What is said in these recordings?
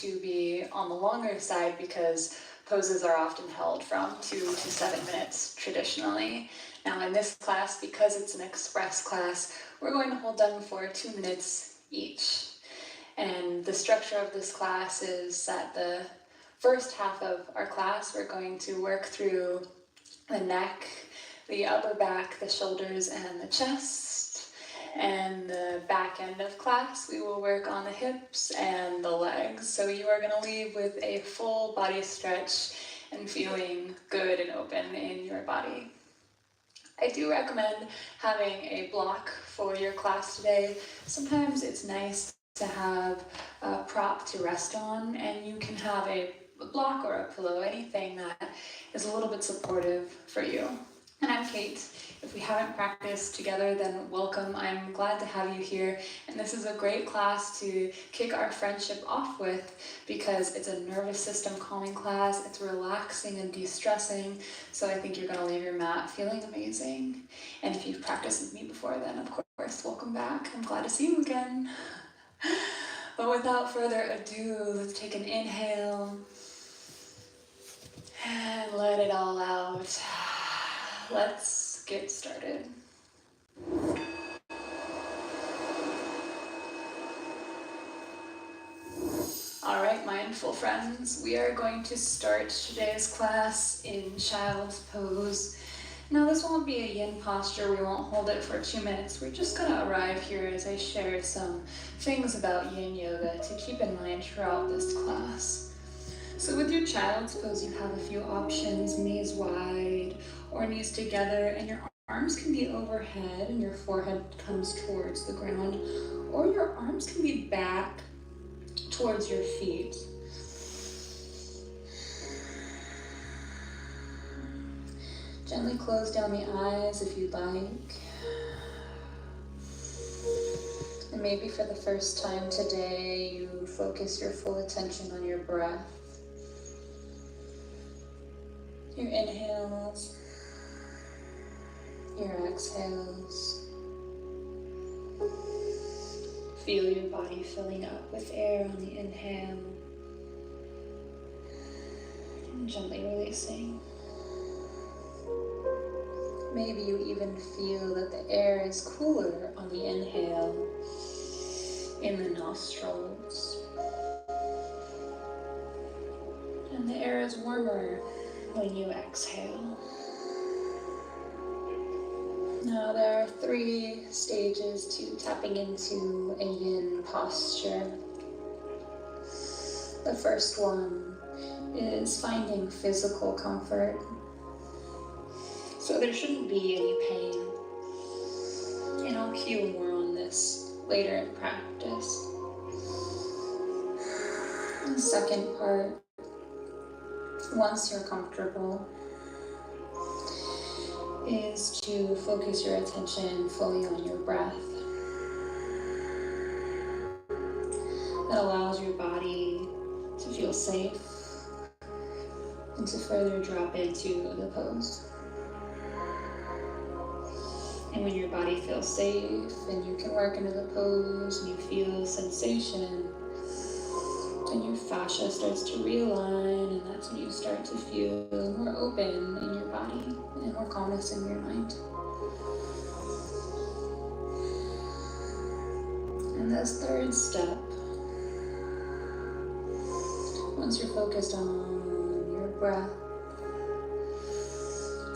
to be on the longer side because poses are often held from 2 to 7 minutes traditionally. Now in this class, because it's an express class, we're going to hold them for 2 minutes each. And the structure of this class is that the first half of our class, we're going to work through the neck, the upper back, the shoulders, and the chest. And the back end of class, we will work on the hips and the legs. So you are going to leave with a full body stretch and feeling good and open in your body. I do recommend having a block for your class today. Sometimes it's nice to have a prop to rest on, and you can have a block or a pillow, anything that is a little bit supportive for you. And I'm Kate. If we haven't practiced together, then welcome. I'm glad to have you here. And this is a great class to kick our friendship off with because it's a nervous system calming class. It's relaxing and de-stressing. So I think you're going to leave your mat feeling amazing. And if you've practiced with me before, then of course, welcome back. I'm glad to see you again. But without further ado, let's take an inhale and let it all out. Let's get started. All right, mindful friends, we are going to start today's class in child's pose. Now this won't be a yin posture, we won't hold it for 2 minutes. We're just gonna arrive here as I share some things about yin yoga to keep in mind throughout this class. So with your child's pose, you have a few options: knees wide or knees together, and your arms can be overhead and your forehead comes towards the ground, or your arms can be back towards your feet. Gently close down the eyes if you'd like. And maybe for the first time today, you focus your full attention on your breath. Your inhales, your exhales. Feel your body filling up with air on the inhale and gently releasing. Maybe you even feel that the air is cooler on the inhale in the nostrils, and the air is warmer when you exhale. Now there are 3 stages to tapping into a yin posture. The first one is finding physical comfort. So there shouldn't be any pain. And I'll cue more on this later in practice. The second part, once you're comfortable, is to focus your attention fully on your breath. That allows your body to feel safe and to further drop into the pose. And when your body feels safe and you can work into the pose and you feel sensation, then your fascia starts to realign, and that's when you start to feel more open in your body and more calmness in your mind. And this third step, once you're focused on your breath,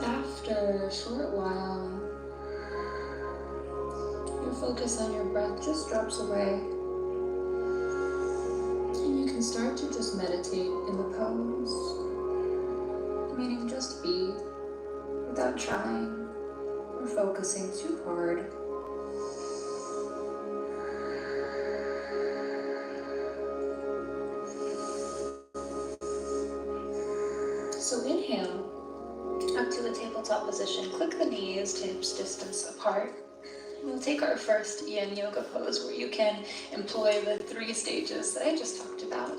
after a short while, your focus on your breath just drops away. And you can start to just meditate in the pose, meaning just be, without trying or focusing too hard. So inhale up to the tabletop position. Click the knees to hips distance apart. We'll take our first yin yoga pose where you can employ the 3 stages that I just talked about.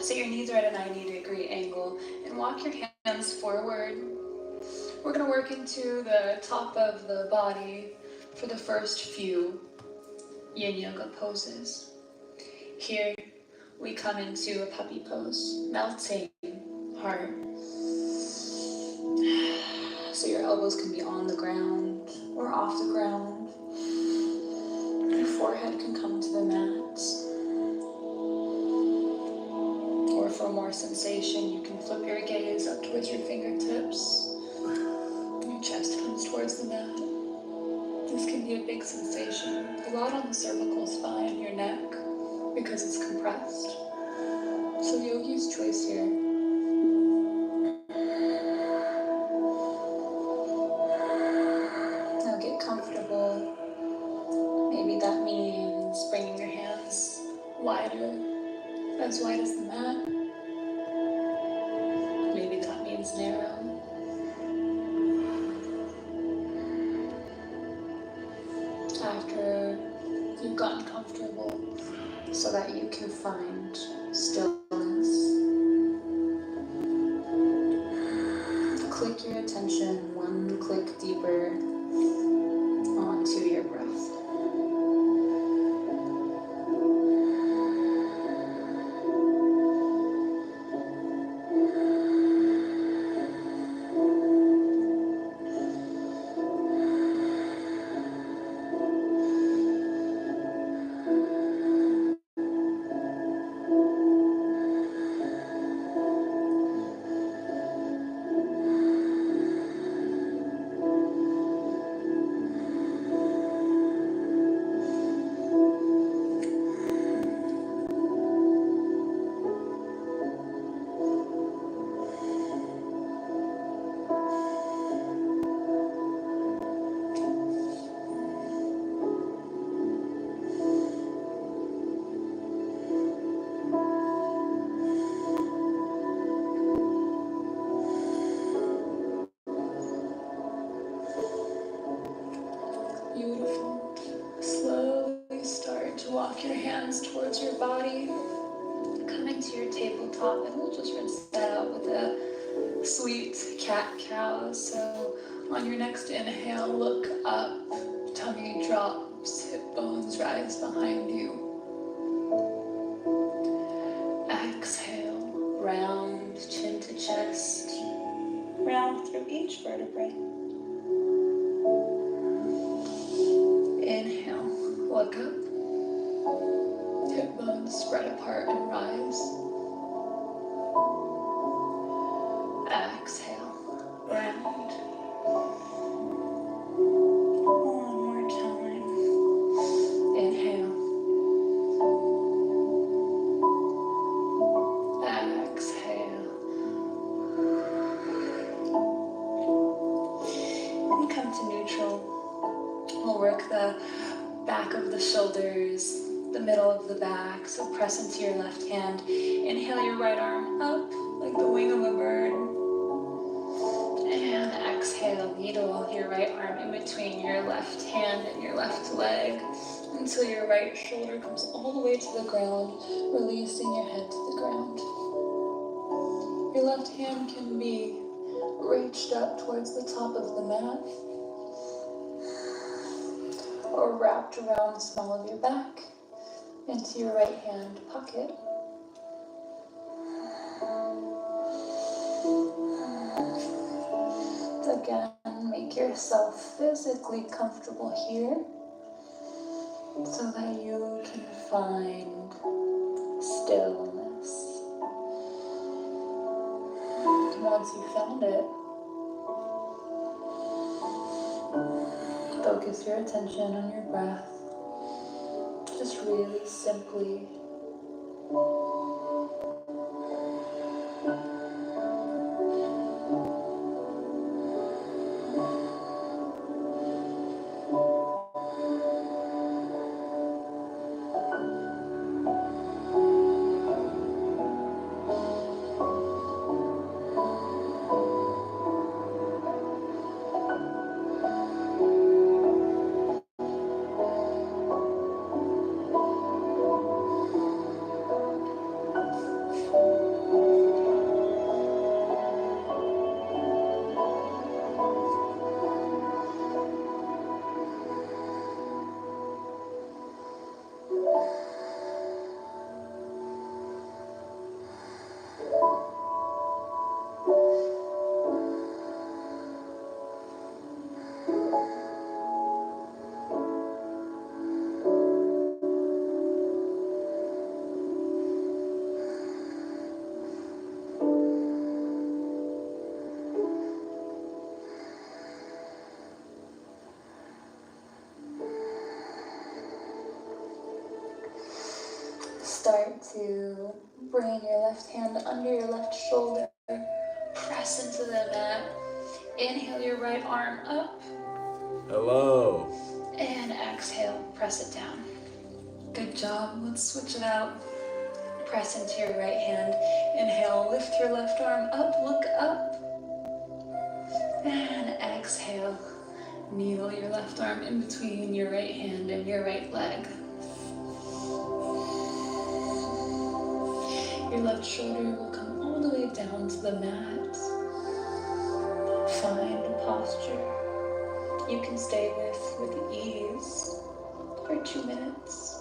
So your knees are at a 90-degree angle and walk your hands forward. We're going to work into the top of the body for the first few yin yoga poses. Here, we come into a puppy pose, melting heart. So your elbows can be on the ground or off the ground. Your forehead can come to the mat. Or for more sensation, you can flip your gaze up towards your fingertips. Your chest comes towards the mat. This can be a big sensation. A lot on the cervical spine, your neck, because it's compressed. So yogi's choice here. Now get comfortable. Maybe that means bringing your hands wider, as wide as the mat. Maybe that means narrow. After you've gotten comfortable, so that you can find stillness, click your attention one click deeper onto your breath. Beautiful. Slowly start to walk your hands towards your body, coming to your tabletop, and we'll just rinse that out with a sweet cat-cow. So on your next inhale, look up, tummy drops, hip bones rise behind you. Exhale, round chin to chest, round through each vertebrae. Inhale, look up, hip bones spread apart and rise. Exhale, round. One more time. Inhale. Exhale. And come to neutral. We'll work the back of the shoulders, the middle of the back, so press into your left hand. Inhale your right arm up like the wing of a bird. And exhale, needle your right arm in between your left hand and your left leg until your right shoulder comes all the way to the ground, releasing your head to the ground. Your left hand can be reached up towards the top of the mat, or wrapped around the small of your back into your right hand pocket. Again, make yourself physically comfortable here so that you can find stillness. And once you've found it, focus your attention on your breath, just really simply. start to bring your left hand under your left shoulder. Press into the mat. Inhale your right arm up. Hello. And exhale, press it down. Good job. Let's switch it out. Press into your right hand. Inhale, lift your left arm up, look up. And exhale, kneel your left arm in between your right hand and your right leg. Your left shoulder will come all the way down to the mat. Find a posture you can stay with ease for 2 minutes.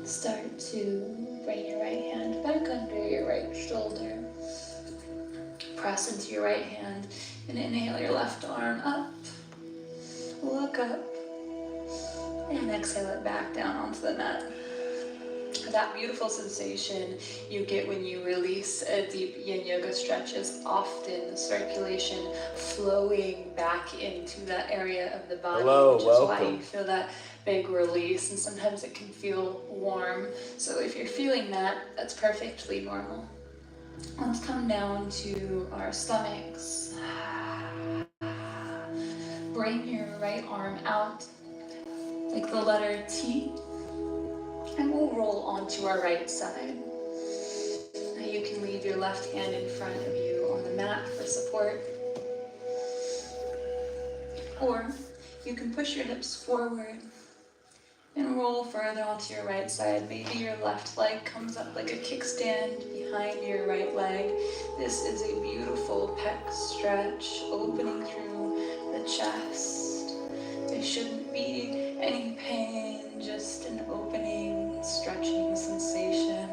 Start to bring your right hand back under your right shoulder. Press into your right hand and inhale your left arm up. Look up. And exhale it back down onto the mat. That beautiful sensation you get when you release a deep yin yoga stretch is often circulation flowing back into that area of the body, which is why you feel that big release, and sometimes it can feel warm. So if you're feeling that, that's perfectly normal. Let's come down to our stomachs. Bring your right arm out like the letter T, and we'll roll onto our right side. Now you can leave your left hand in front of you on the mat for support, or you can push your hips forward and roll further onto your right side. Maybe your left leg comes up like a kickstand behind your right leg. This is a beautiful pec stretch, opening through the chest. There shouldn't be any pain, just an opening, stretching sensation.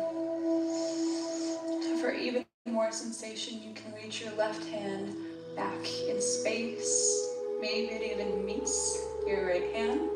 For even more sensation, you can reach your left hand back in space. Maybe it even meets your right hand.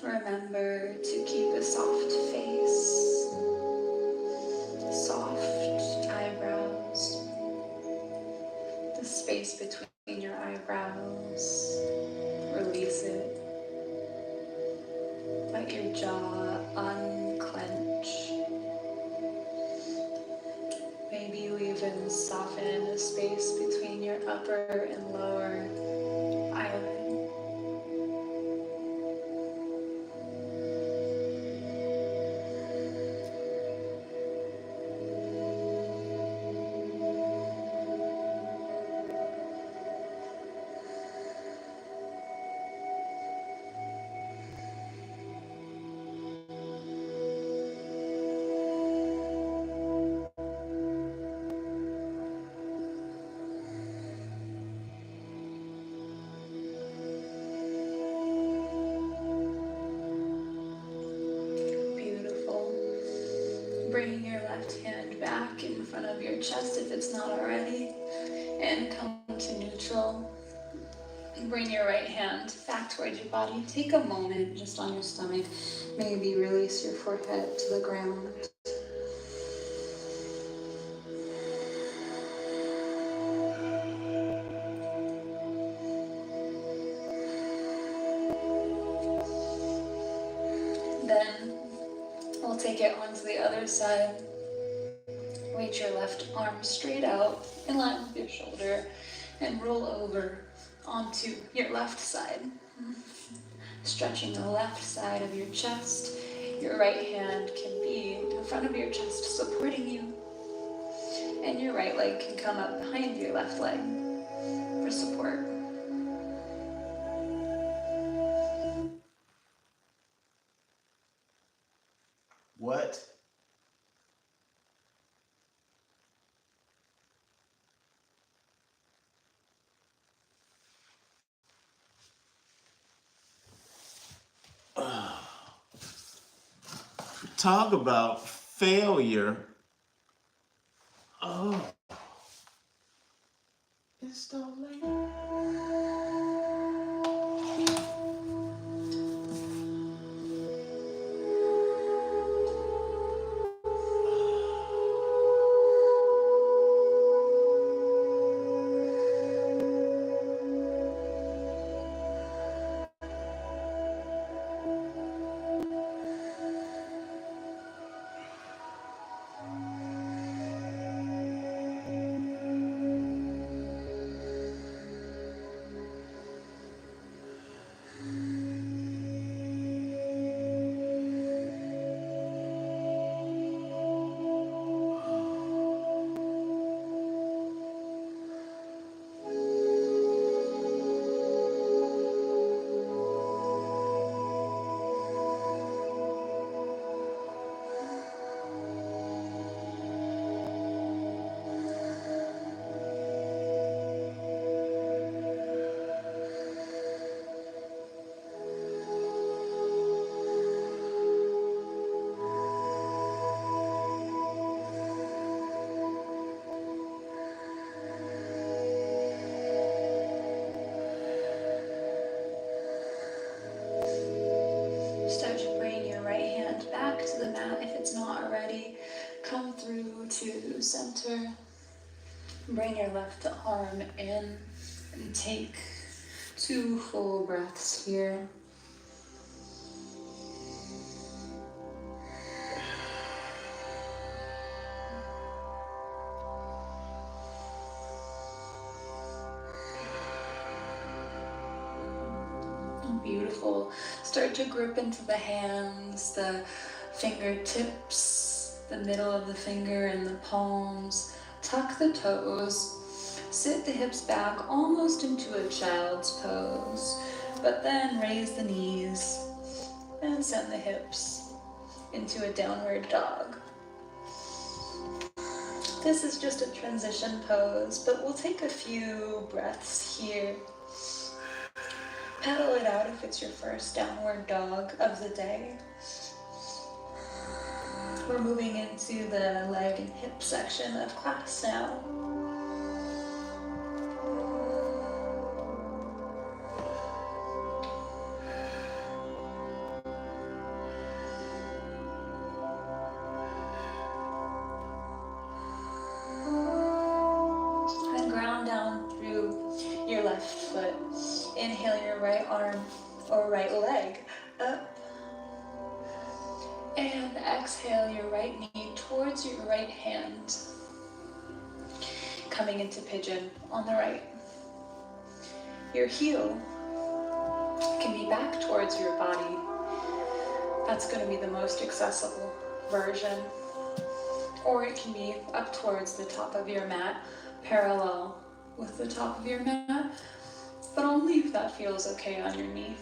Remember to keep a soft face, soft eyebrows, the space between your eyebrows, release it, let your jaw unclench. and soften the space between your upper and lower eyelid. Beautiful. Bring your left hand back in front of your chest if it's not already, and come to neutral. Bring your right hand back towards your body. Take a moment just on your stomach. Maybe release your forehead to the ground. Then we'll take it onto the other side. Reach your left arm straight out in line with your shoulder and roll over onto your left side. Stretching the left side of your chest. Your right hand can be in front of your chest, supporting you. And your right leg can come up behind your left leg for support. What? Talk about failure. Oh. It's so late. Start to bring your right hand back to the mat if it's not already. Come through to center. Bring your left arm in and take 2 full breaths here. Beautiful. Start to grip into the hands, the fingertips, the middle of the finger and the palms. Tuck the toes. Sit the hips back almost into a child's pose, but then raise the knees and send the hips into a downward dog. This is just a transition pose, but we'll take a few breaths here. Pedal it out if it's your first downward dog of the day. We're moving into the leg and hip section of class now. And ground down through your left foot. Inhale your right arm or right leg up. And exhale your right knee towards your right hand. coming into pigeon on the right. Your heel can be back towards your body. That's going to be the most accessible version. Or it can be up towards the top of your mat, parallel with the top of your mat, but only if that feels okay on your knee.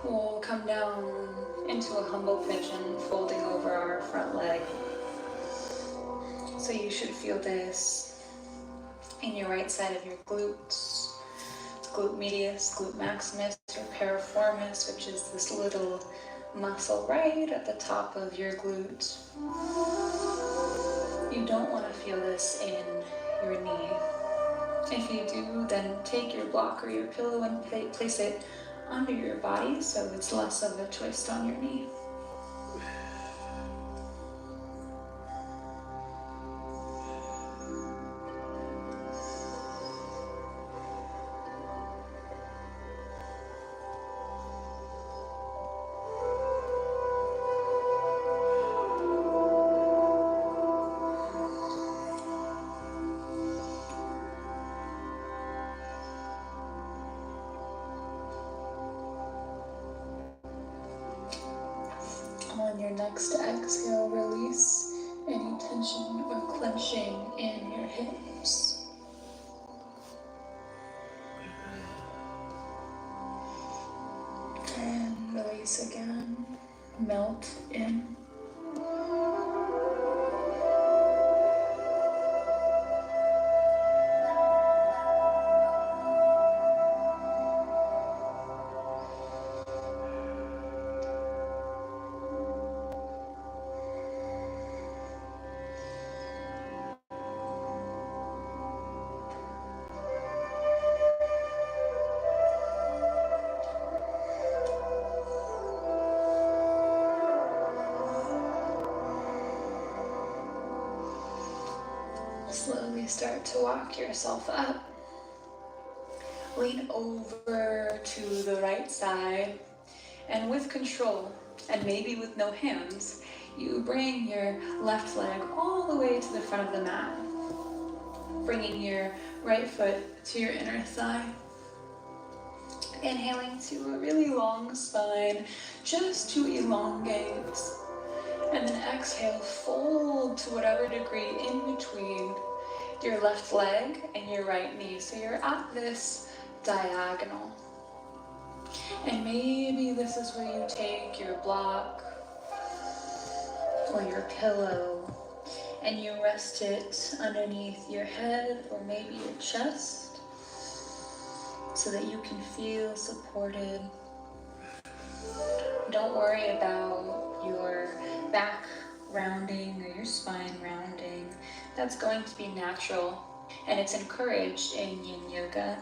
We'll come down into a humble pigeon, folding over our front leg. So you should feel this in your right side of your glutes, glute medius, glute maximus, or piriformis, which is this little muscle right at the top of your glute. You don't want to feel this in your knee. If you do, then take your block or your pillow and place it under your body so it's less of a twist on your knee. On your next exhale, release any tension or clenching in your hips. And release again. Melt in. Slowly start to walk yourself up. Lean over to the right side, and with control, and maybe with no hands, you bring your left leg all the way to the front of the mat, bringing your right foot to your inner thigh. Inhaling to a really long spine, just to elongate. And then exhale, fold to whatever degree in between your left leg and your right knee. So you're at this diagonal. And maybe this is where you take your block or your pillow and you rest it underneath your head or maybe your chest so that you can feel supported. Don't worry about your back rounding or your spine rounding. That's going to be natural, and it's encouraged in Yin Yoga.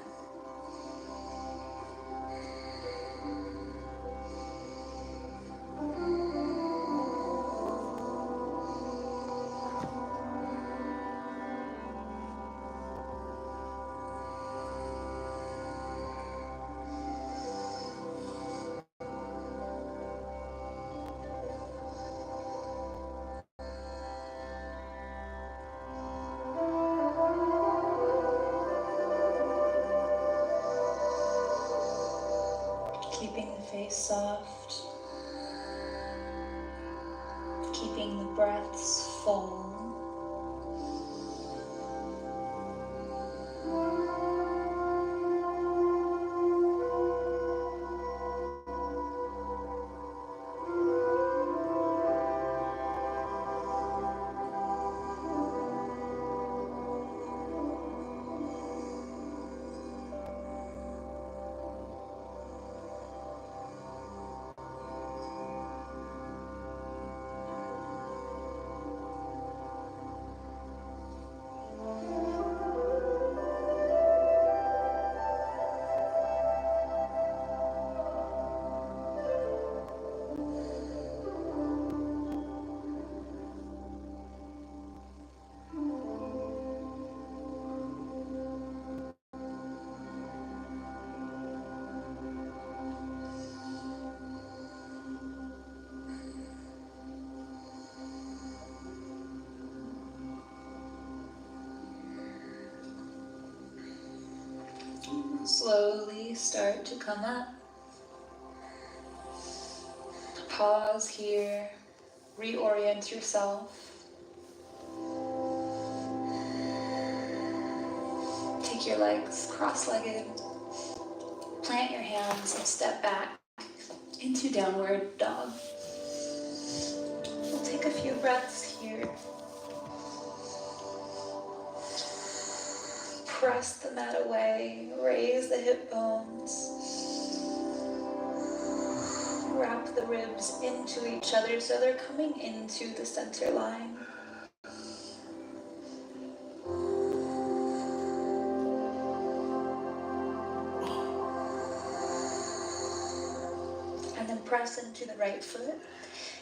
Keeping the face soft, keeping the breaths full. slowly start to come up. Pause here, reorient yourself. Take your legs cross-legged, plant your hands and step back into downward dog. We'll take a few breaths here. Press the mat away, raise the hip bones. Wrap the ribs into each other so they're coming into the center line. And then press into the right foot.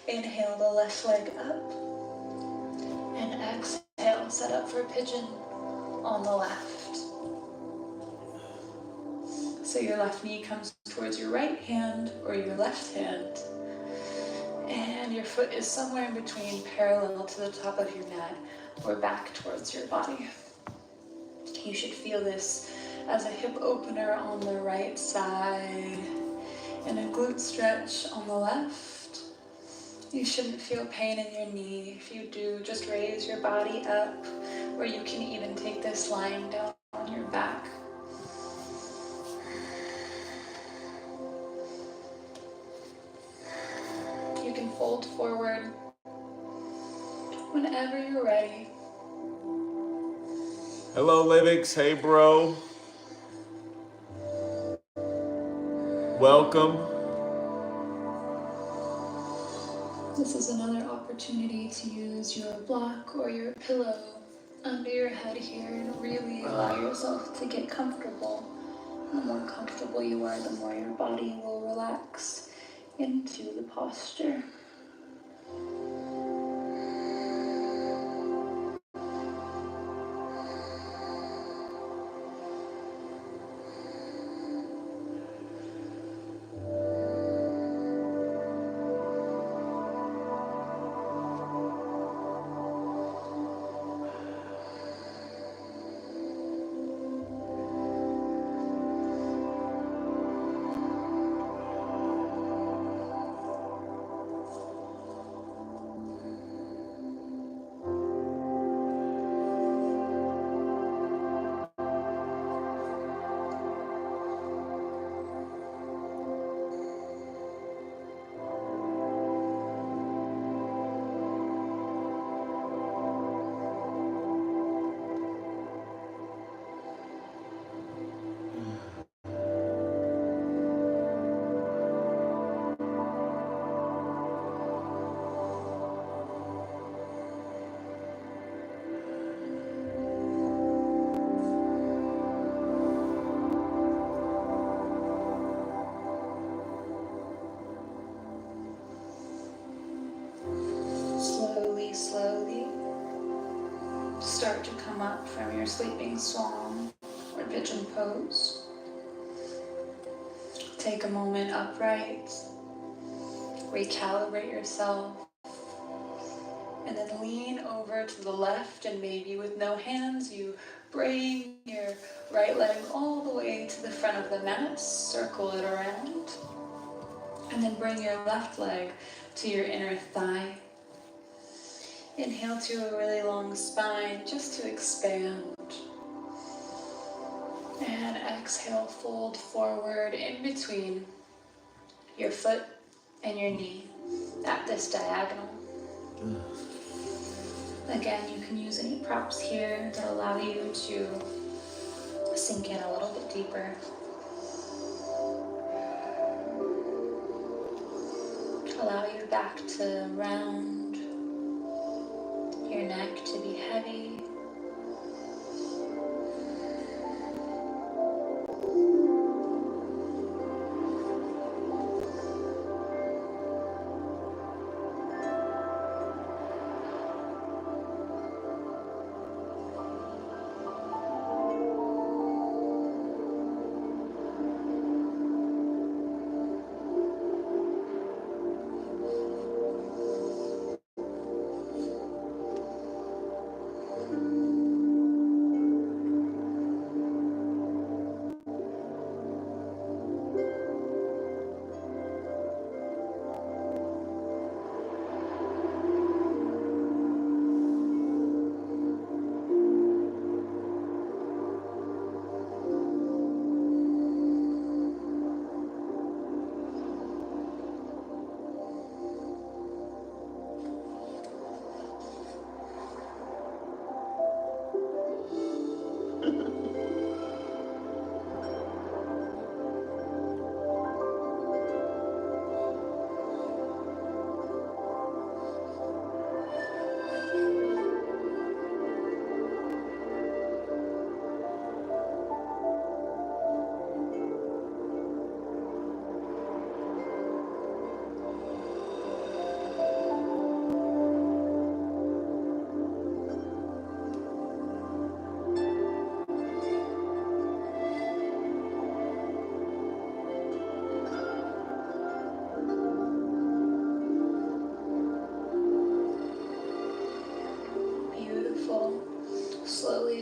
Inhale the left leg up. And exhale, set up for pigeon on the left. So your left knee comes towards your right hand or your left hand. And your foot is somewhere in between, parallel to the top of your mat or back towards your body. You should feel this as a hip opener on the right side and a glute stretch on the left. You shouldn't feel pain in your knee. If you do, just raise your body up, or you can even take this lying down on your back. You can fold forward whenever you're ready. Hello, Livix. Hey, bro. Welcome. This is another opportunity to use your block or your pillow under your head here and really allow yourself to get comfortable. The more comfortable you are, the more your body will relax into the posture. Slowly start to come up from your sleeping swan or pigeon pose. Take a moment upright, recalibrate yourself, and then lean over to the left, and maybe with no hands you bring your right leg all the way to the front of the mat, circle it around, and then bring your left leg to your inner thigh. Inhale to a really long spine just to expand. And exhale, fold forward in between your foot and your knee at this diagonal. Again, you can use any props here that allow you to sink in a little bit deeper. Allow your back to round, your neck to be heavy.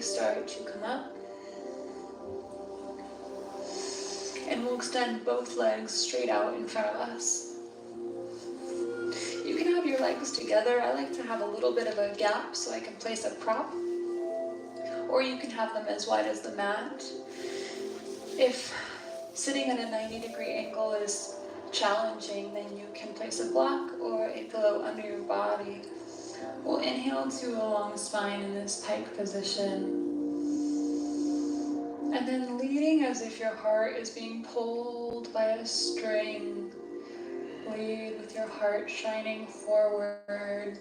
slowly start to come up. And we'll extend both legs straight out in front of us. You can have your legs together. I like to have a little bit of a gap so I can place a prop. Or you can have them as wide as the mat. If sitting at a 90-degree angle is challenging, then you can place a block or a pillow under your body. We'll inhale to a long spine in this pike position. And then leading as if your heart is being pulled by a string. Lead with your heart shining forward.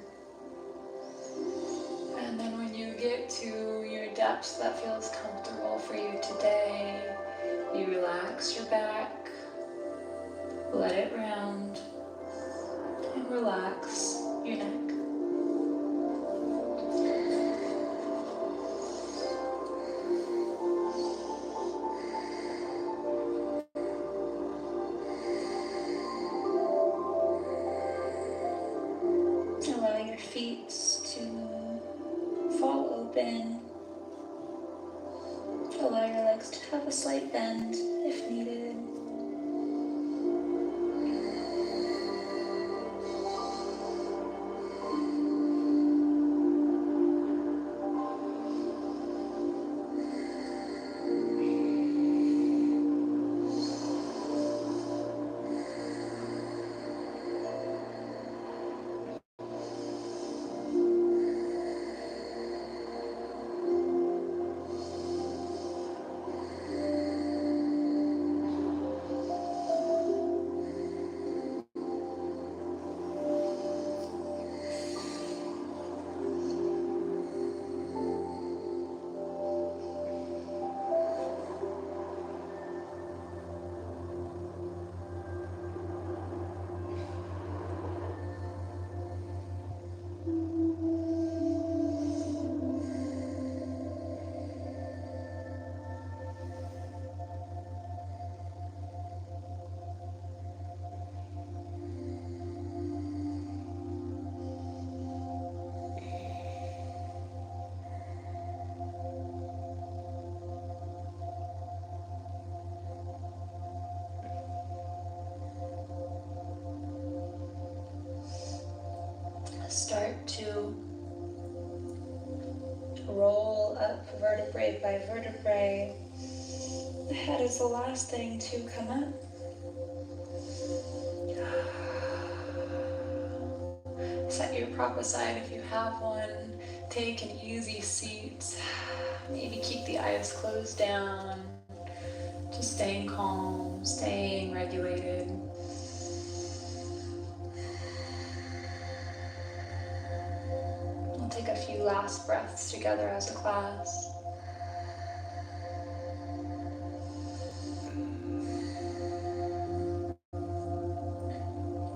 And then when you get to your depth that feels comfortable for you today, you relax your back, let it round, and relax your neck. Allowing your feet to fall open. Allow your legs to have a slight bend if needed. Start to roll up vertebrae by vertebrae. The head is the last thing to come up. Set your prop aside if you have one. Take an easy seat. Maybe keep the eyes closed down. Just staying calm, staying regulated. We'll take a few last breaths together as a class.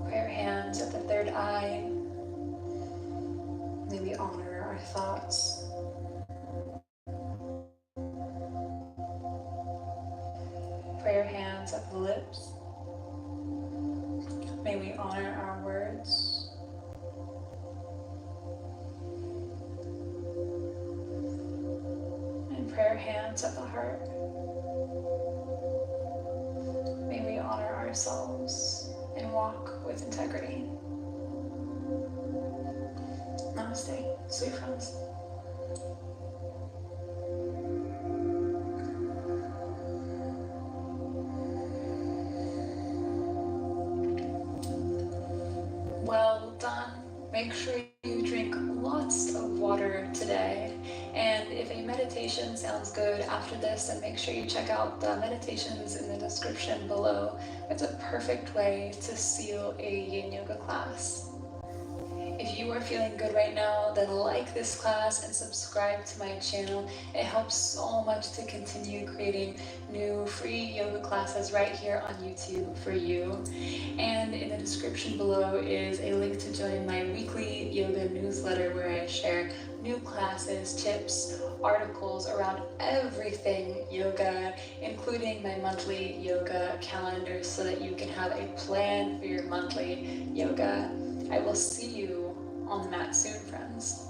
Put your hands at the third eye. May we honor our thoughts. Put your hands at the lips. May we honor our words. And prayer hands at the heart. May we honor ourselves and walk with integrity. Namaste, sweet friends. Well done. Make sure you drink lots of water today. And if a meditation sounds good after this, then make sure you check out the meditations in the description below. It's a perfect way to seal a yin yoga class. If you are feeling good right now, then like this class and subscribe to my channel. It helps so much to continue creating new free yoga classes right here on YouTube for you. And in the description below is a link to join my weekly yoga newsletter where I share new classes, tips, articles around everything yoga, including my monthly yoga calendar so that you can have a plan for your monthly yoga. I will see you on the mat soon, friends.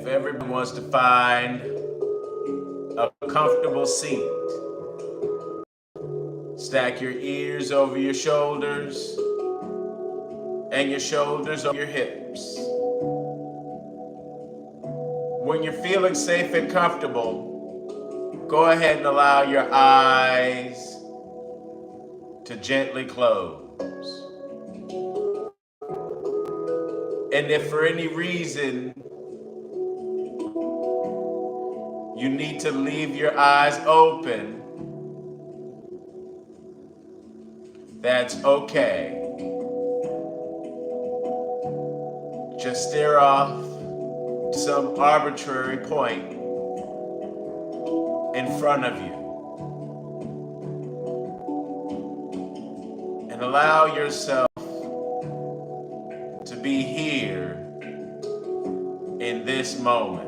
everyone wants to find a comfortable seat, stack your ears over your shoulders and your shoulders over your hips. When you're feeling safe and comfortable, go ahead and allow your eyes to gently close. And if for any reason you need to leave your eyes open, that's okay. Just stare off to some arbitrary point in front of you and allow yourself to be here in this moment.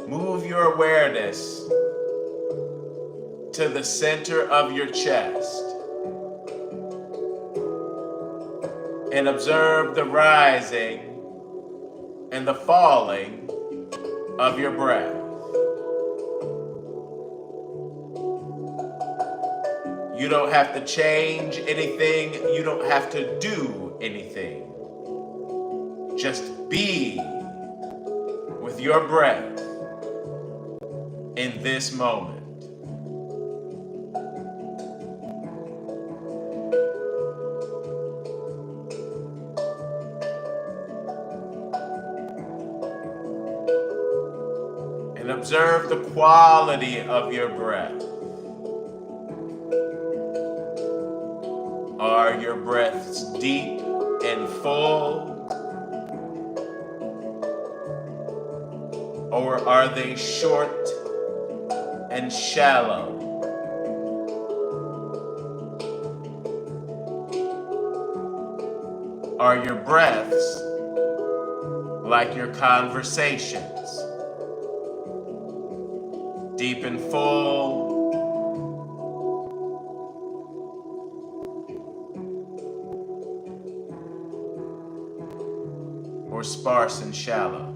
Move your awareness to the center of your chest and observe the rising and the falling of your breath. You don't have to change anything. You don't have to do anything. Just be with your breath in this moment. And observe the quality of your breath. Are your breaths deep and full? Or are they short and shallow? Are your breaths like your conversations? Deep and full, or sparse and shallow?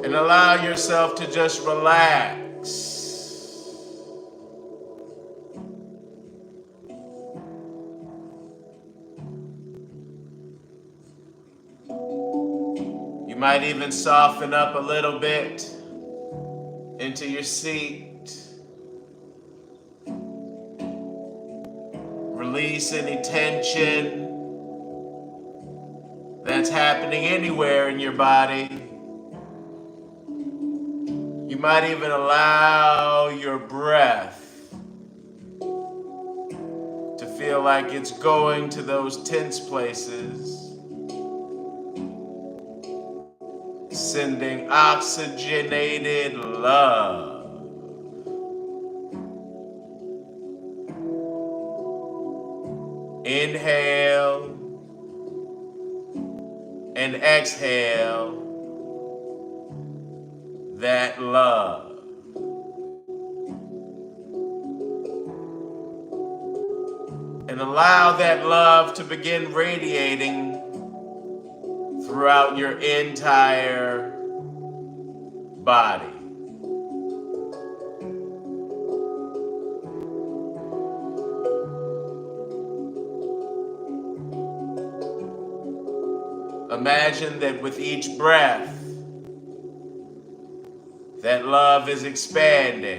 And allow yourself to just relax. You might even soften up a little bit into your seat. Release any tension that's happening anywhere in your body. You might even allow your breath to feel like it's going to those tense places, sending oxygenated love. Inhale and exhale that love. And allow that love to begin radiating throughout your entire body. Imagine that with each breath, that love is expanding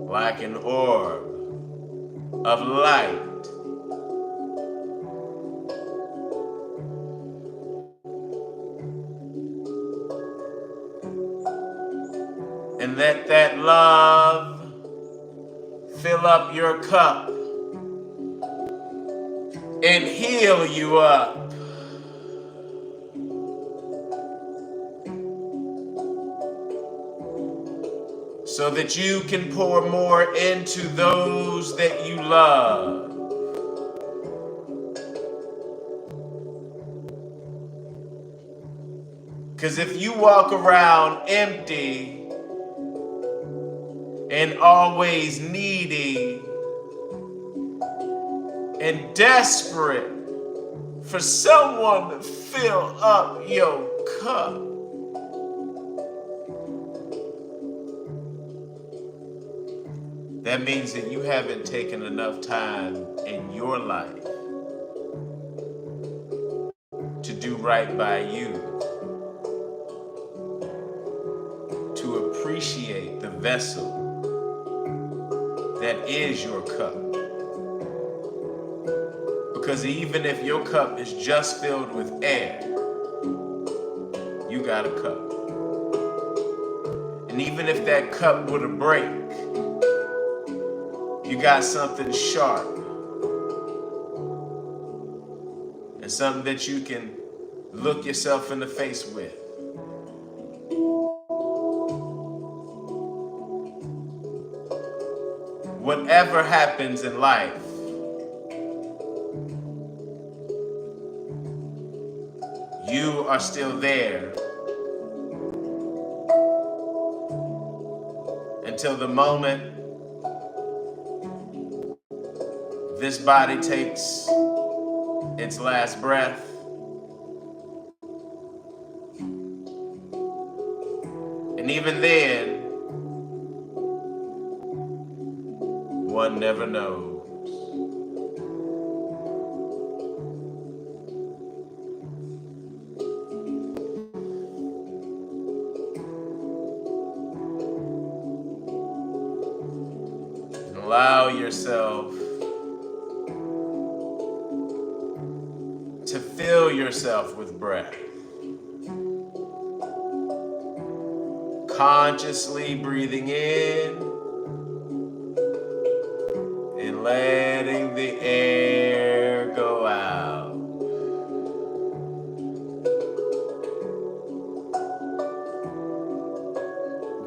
like an orb of light. And let that love fill up your cup and heal you up. So that you can pour more into those that you love. Because if you walk around empty and always needy and desperate for someone to fill up your cup, that means that you haven't taken enough time in your life to do right by you, to appreciate the vessel that is your cup. Because even if your cup is just filled with air, you got a cup. And even if that cup were to break, you got something sharp and something that you can look yourself in the face with. Whatever happens in life, you are still there until the moment this body takes its last breath. And even then, one never knows. Allow yourself to fill yourself with breath. Consciously breathing in and letting the air go out.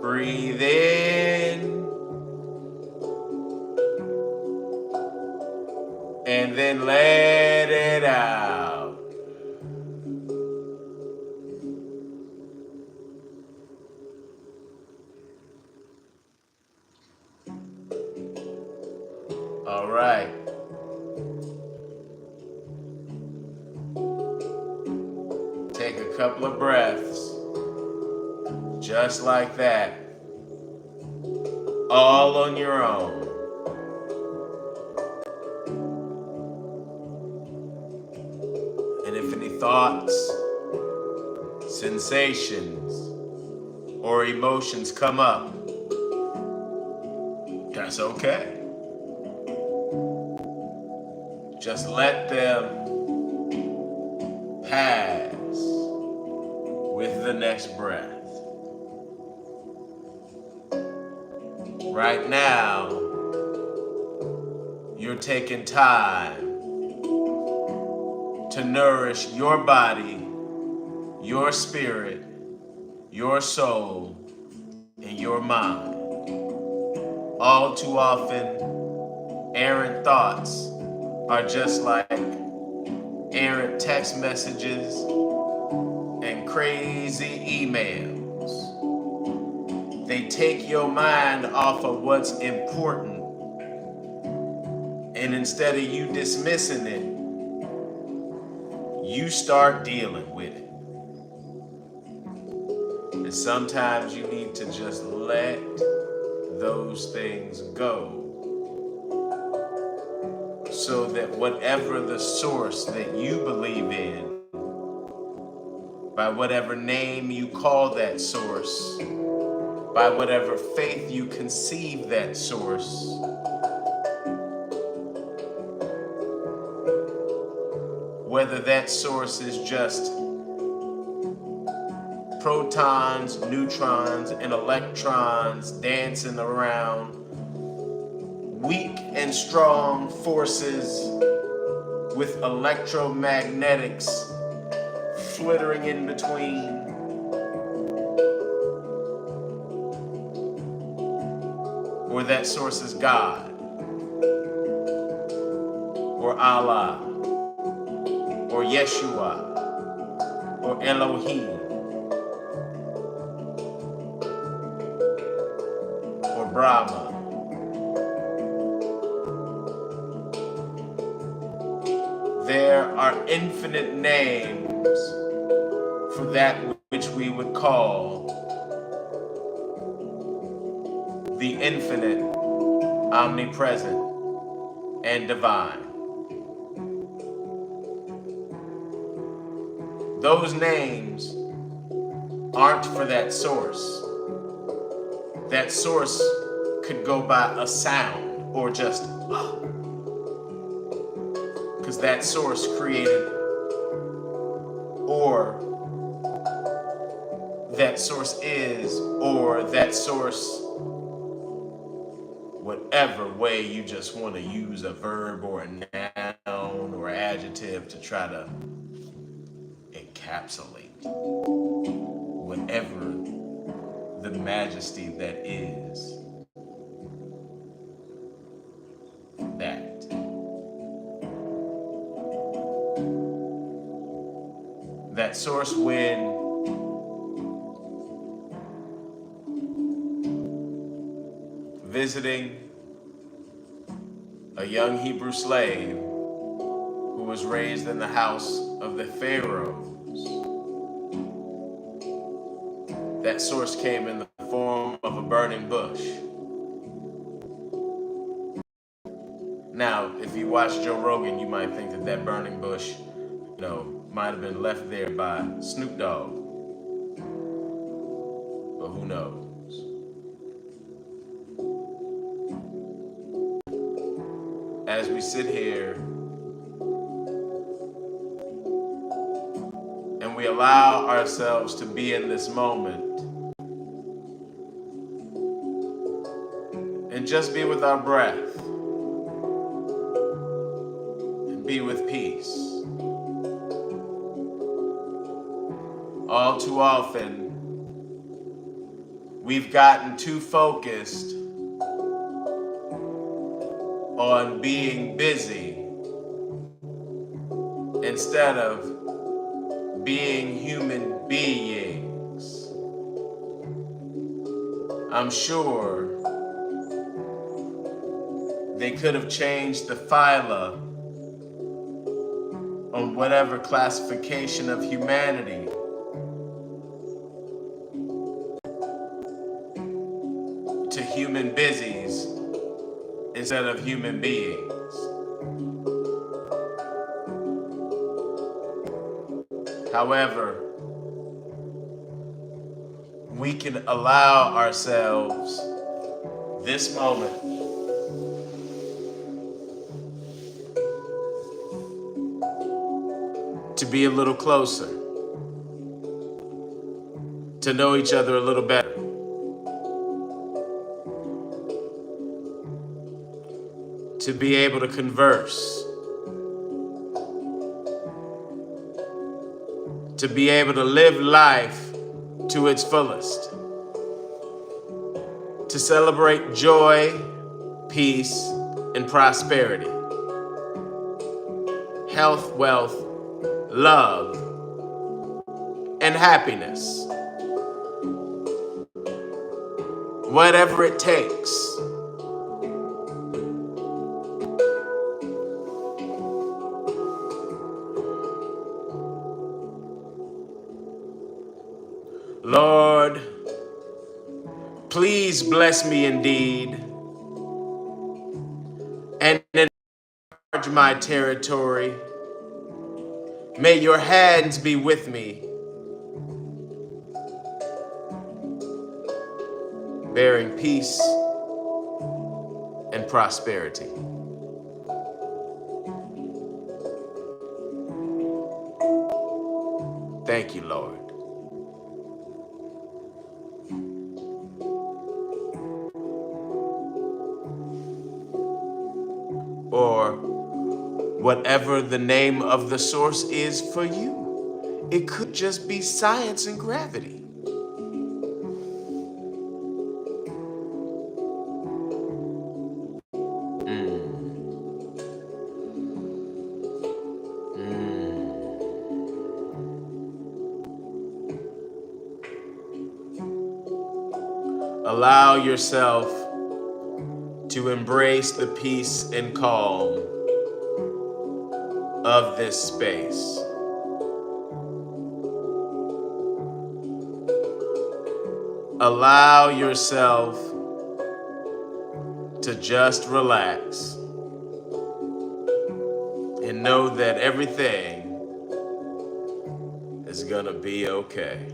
Breathe in and then let it out. All right. Take a couple of breaths, just like that, all on your own. And if any thoughts, sensations, or emotions come up, that's okay. Just let them pass with the next breath. Right now, you're taking time to nourish your body, your spirit, your soul, and your mind. All too often, errant thoughts are just like errant text messages and crazy emails. They take your mind off of what's important, and instead of you dismissing it, you start dealing with it. And sometimes you need to just let those things go, so that whatever the source that you believe in, by whatever name you call that source, by whatever faith you conceive that source, whether that source is just protons, neutrons, and electrons dancing around, weak and strong forces with electromagnetics flittering in between, or that source is God, or Allah, or Yeshua, or Elohim, Brahma. There are infinite names for that which we would call the infinite, omnipresent, and divine. Those names aren't for that source. That source could go by a sound or just, because that source created, or that source is, or that source, whatever way you just want to use a verb or a noun or adjective to try to encapsulate whatever the majesty that is that. That source, when visiting a young Hebrew slave who was raised in the house of the Pharaohs, that source came in the form of a burning bush. Now, if you watch Joe Rogan, you might think that that burning bush, might have been left there by Snoop Dogg. But who knows? As we sit here and we allow ourselves to be in this moment and just be with our breath and be with peace. All too often, we've gotten too focused on being busy instead of being human beings. I'm sure they could have changed the phyla on whatever classification of humanity to human busies instead of human beings. However, we can allow ourselves this moment to be a little closer, to know each other a little better. To be able to converse, to be able to live life to its fullest, to celebrate joy, peace, and prosperity, health, wealth, love, and happiness. Whatever it takes. Lord, please bless me indeed and enlarge my territory. May your hands be with me, bearing peace and prosperity. Thank you, Lord. Or whatever the name of the source is for you. It could just be science and gravity. Allow yourself to embrace the peace and calm of this space. Allow yourself to just relax and know that everything is gonna be okay.